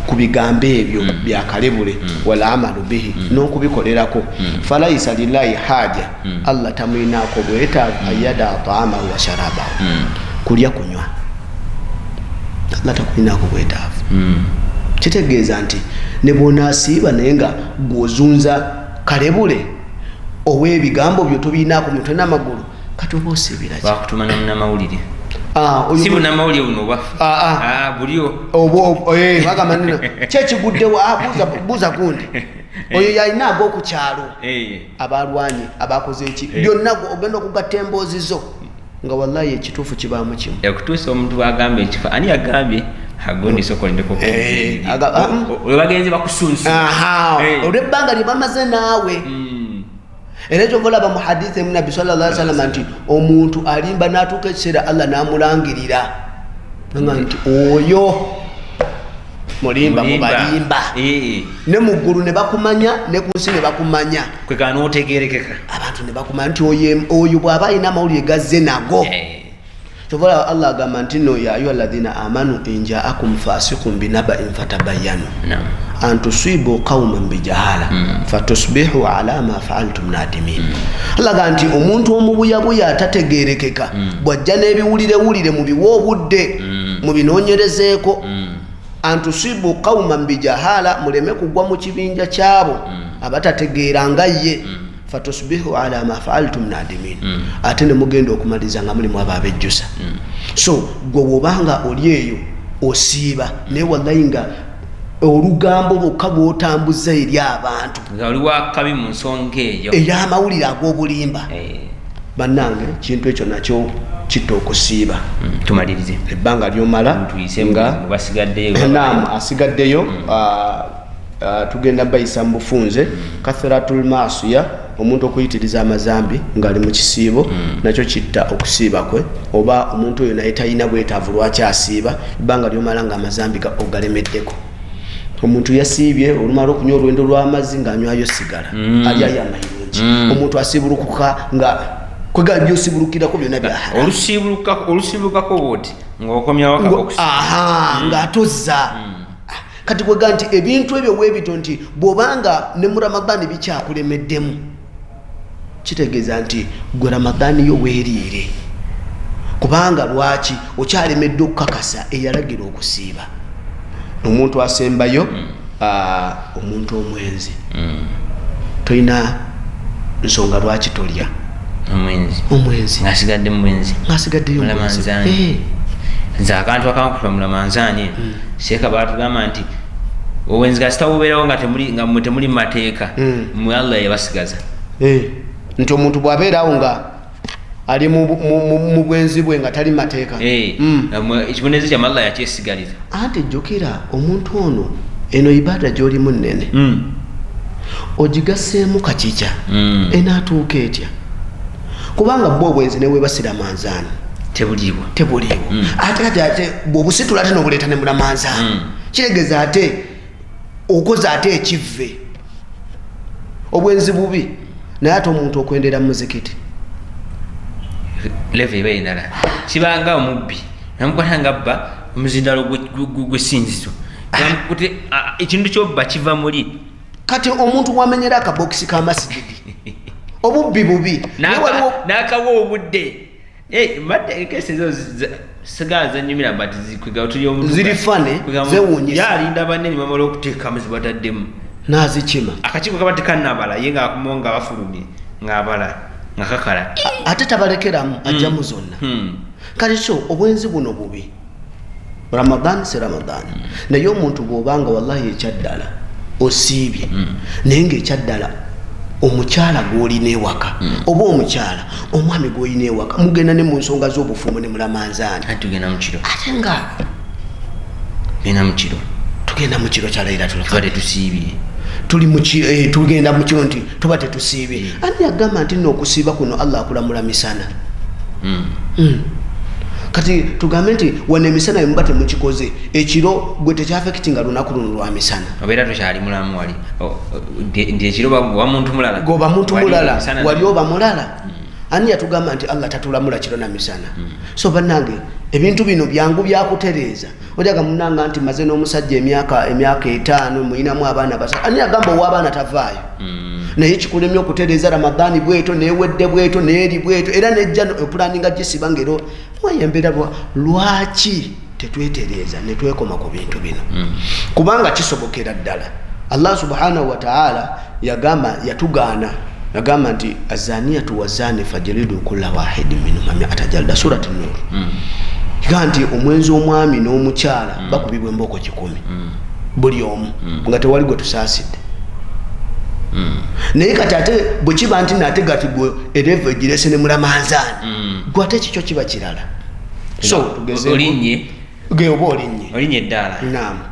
ku bigambo ebyo byakalibule wala amalu bihi n'okubikolerako falaisa lillahi haja Allah tamwinaako bwetaavu ayada ta'amahu wa sharabahu kulya kunywa Allah takwinaako bwetaavu kitegeeza nti ne bw'onaasiiba naye nga bw'ozunza kalebule ow'ebigambo byo tobinaako mutwe n'amagulu kati oba osiibira ki bakutuma n'amawulire si bunamawulire buno bwaffe bulyo bagamba nino kyekiguddewo buuza gundi oyo yalina ag'okukyalo abalwanyi abakoze eki byonna ogenda okugatta emboozi zo nga wallahi ekituufu kibaamu kimu okutuusa omuntu bwagamba ekifo ani yagambye agondi sokolendeko bagenzi bakusunsu olw'ebbanga lye bamaze naawe era ekyo olaba mu hadithi emu Nabbi sallallahu alaihi wasallam nti omuntu alimba n'atuuka ekiseera Allah n'amulangirira nga nti oyo mulimba mubalimba ne muggulu ne bakumanya ne kunsi ne bakumanya kwekana otegerekeka abantu ne bakumanya nti oyo bw'aba alina amawulire gazze nago tovola Allah agamba nti no ya ayyuhalladhina amanu in ja'akum fasiqun binaba'in fatabayyanu an tusibu qauman bijahala fatusbihu ala ma fa'altum nadimin. Allah agamba nti omuntu omubuyabuya atategerekeka bwajja n'ebiwulire mu biwa obudde mu binoonyerezeeko an tusibu qauman bijahala muleme kugwa mu kibinja kyabo abatategeera nga ye fatusbihu ala ma fa'altum nadimin. Ate ne mugenda okumaliza nga mulimu ababejjusa. So gwe bw'obanga oli eyo osiiba naye wallahi nga olugambo lwokka bw'otambuza eri abantu nga oli wakabi mu nsonga eyo ey'amawulire ag'obulimba bannange kintu ekyo nakyo kitta okusiiba. Tumalirize ebbanga lyomala nga basigaddeyo naam asigaddeyo tugenda bayisa mu bufunze kathratul masiya omuntu okuyitiriza amazambi ng'ali mu kisiibo nakyo kitta okusiiba kwe oba omuntu oyo naye talina bwetaavu lwaki asiiba ebbanga lyomala nga amazambi ogalemeddeko. Omuntu yasiibye olumala okunywa olwendo lw'amazzi ng'anywayo sigala alyayo amayirungi. Omuntu asiibulukuka nga kwega byosibulukirako byonna byahala olusiibulukako bwoti ng'okomyawo ng'atozza kati kwega nti ebintu ebyo weebito nti bw'obanga ne mu Ramadani bikyakulemeddemu kitegeeza nti gwe Ramadani yo weeriire kubanga lwaki okyalemedde okukakasa eyalagira okusiiba. Omuntu asembayo omuntu omwenzi tolina nsonga lwaki tolya omwenzi ng'asigaddeyo nze akantu akamu kuva mu Ramadani Sheikh baatugamba nti obwenzi kasitabubeerawo nga temuli mu mateeka mu Allah yabasigaza nti omuntu bw'abeerawo nga ali mu bwenzi bwe nga tali mateeka ekibonezi kya Allah yakyesigaliza. Ate jjukira omuntu ono eno ibada gy'olimu nnene ogigaseemu kakica enaatuuka etya kubanga bwe obwenzi ne weebasira manzaani tebuliibwa ate bw'obusitula ate n'obuleeta ne mulamanzaani kiregeza ate okoze ate ekivve obwenzi bubi naye ate omuntu okwendera mu muzikiti leve eba endala kibanga omubbi namukwata nga bba omuzindalo gw'essinzizo ekintu kyobba kiva muli kati omuntu wamenyera akabokisi k'amasigidi obubbi bubi n'akawa obudde ekesi ezo sigala zanyumira but ziri fane zewuunyisa yalinda banne ne bamala okuteekamu zibataddemu n'azikima akakiiko kaba tekanabala ye ng'akumawo nga bafulumye ng'abala nga kakala ate tabalekeramu ajjamu zonna kati so obwenzi buno bubi Ramadani se Ramadani naye omuntu bw'obanga wallahi ekyaddala osiibye naye ng'ekyaddala omukyala gw'olina ewaka oba omukyala omwami gw'olina ewaka mugenda ne mu nsonga z'obufumu ne mulamanzaani tugenda mu kiro ate nga tugenda mu kiro kya Laylatul Qadr tusiibye tugenda mu kiro nti tuba tetusiibye ani agamba nti n'okusiiba kuno Allah akulamula misana kati tugambe nti wano emisana yemuba temukikoze ekiro gwe tekyafekitinga lunaku luno lwa misana obeera tokyali mulamu wali nti ekiro wa muntu mulala goba muntu mulala wali oba mulala ani yatugamba nti Allah tatulamula kiro na misana so bannange ebintu bino byangu byakutereeza ojaga munanga nti maze n'omusajja emyaka 5 muyinamu abaana basatu ani agamba ow'abaana tavaayo naye kikulemye okutereeza Ramadani bweto neewedde bweto neeri bweto era nejja opulaninga gisiba ngero mwayembera lwaki tetwetereeza ne twekoma ku bintu bino kubanga kisobokera ddala Allah subhanahu wa ta'ala yagamba nti azaniyatu wazani fajlidu kulla wahidin minhum mi'ata jalda surati an-nur ganti omwenzi omwami n'omukyala bakubibwa emboko 10 buli omu nga tewali gwe tusaasidde naye kati ate bwe kiba nti nate gati gwe ereva egirese ne mulamanzaani gwe ate kikyo kiba kirala so olinye oba olinnye eddala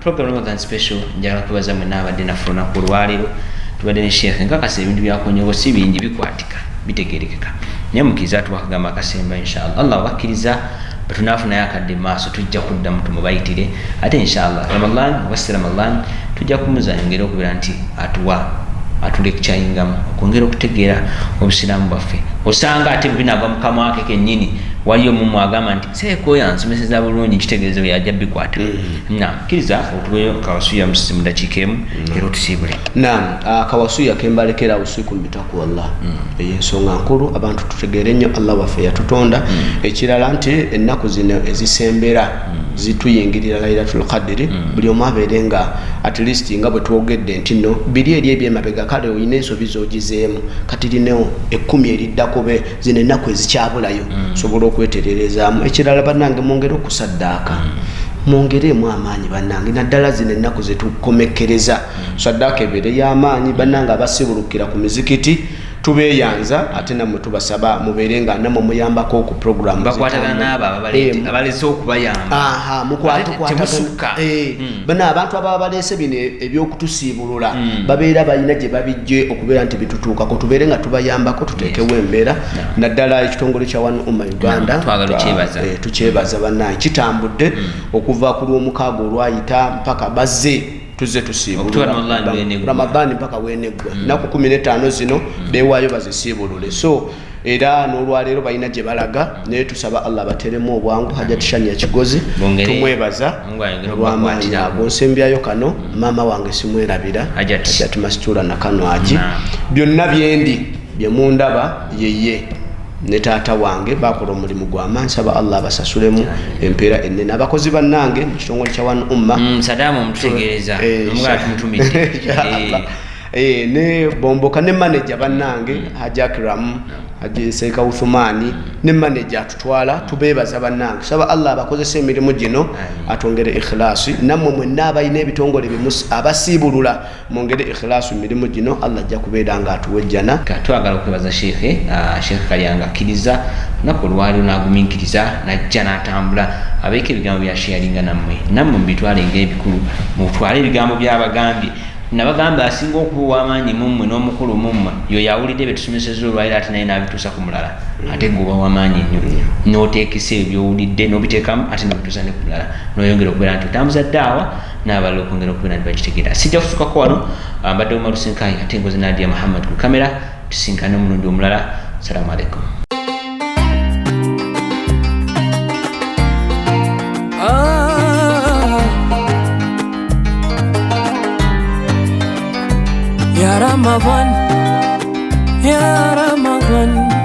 program Ramadan special njagala kubaza mwe n'abadde naffe olunaku olwaleero tubadde ne Sheikh nkakasa ebintu byakonyogo si bingi bikwatika bitegerekeka naye mukiriza tuwakagamba akasemba inshallah Allah wakkiriza batunafuna yakadde maaso tujja kudda tumubayitire ate inshallah Ramadan wasi Ramadan tujja kumuzanyongera okubera nti atulecturingamu okwongera okutegeera obusiraamu bwaffe osanga ate binava mukama wake kennyini waliyo mumu agamba nti seeko yansomeseza bulungi kitegeezo yajja bikwata kkiriza otuweyo kawasuya mu dakiika emu era otusiibule. Kawasuya kembalekera usiku mbitaku Allah ey'ensonga nkulu abantu tutegeere nnyo Allah waffe yatutonda ekirala nti ennaku zino ezisembera zituyingirira Lailatul Qadri buli omu abeere nga at least nga bwe twogedde nti nno biri eri ebyemabega kale olina ensobi z'ogizeemu kati lino 10 eriddako be zino ennaku ezikyabulayo sobola okwetererezaamu. Ekirala bannange mwongere okusaddaaka mwongeremu amaanyi bannange naddala zino ennaku zetukomekkereza saddaaka ebeere y'amaanyi bannange abasibulukira ku mizikiti tubeeyanza ate nammwe tubasaba mubeere nga nammwe muyambako ku programu bakwatagana n'abo abalese okubayamba bana abantu ababa baleese bino ebyokutusiibulula babeera balina gye babijje okubeera nti bitutuukako tubeere nga tubayambako tuteekewo embeera naddala ekitongole kya One Umma Uganda tukyebaza bannange kitambudde okuva ku lw'omukaaga olwayita mpaka bazze tuze tusiibulula Ramadani mpaka weneggwa naku 15 zino bewaayo bazisiibulule so era n'olwaleero balina gye balaga naye tusaba Allah bateremu obwangu Hajjatishanya Kigozi tumwebaza olw'amaanyi ago nsembyayo kano maama wange simwerabira Hajjati Masitula Nakanwagi byonna byendi bye mundaba yeye ne taata wange bakola omulimu gw'amaanyi nsaba Allah abasasulemu empeera ennene abakozi bannange mu kitongole kya One Umma Sadamu omututegeereza omugala tumutumidde ne Bomboka ne manager bannange Hajakram Haji Seika Uthumani ne manager atutwala tubeebaza bannange saba Allah abakozesa emirimu gino atongere ikhlasi nammwe mwenna abalina ebitongole bimusi abasiibulula mwongere ikhlasi emirimu gino Allah ajja kubeera nga atuwejjana. Twagala okwebaza Sheikh Kalyanga akkiriza nako lwaliwo n'agumiikiriza najja n'atambula abeeko ebigambo bya sharinga nammwe mbitwale ng'ebikulu mutwale ebigambo by'abagambye nabagamba asinga okuwa amaanyi mummwe n'omukulu mummwe yo yawulidde betusomeseza olwaliro ate naye n'abituusa ku mulala ate gwe obawa amaanyi nnyo n'oteekesa ebyowulidde n'obiteekamu ate n'obituusa ne ku mulala n'oyongera okubeera nti otambuza ddaawa n'abalala okwongera okubeera nti bagitegeera. Sijja kusukako wano mbadde Omar Senkai ate ngozi Nadia Muhammad ku kamera tusinkane omulundi omulala. Assalamu alaikum. Ya Ramadan, Ya Ramadan.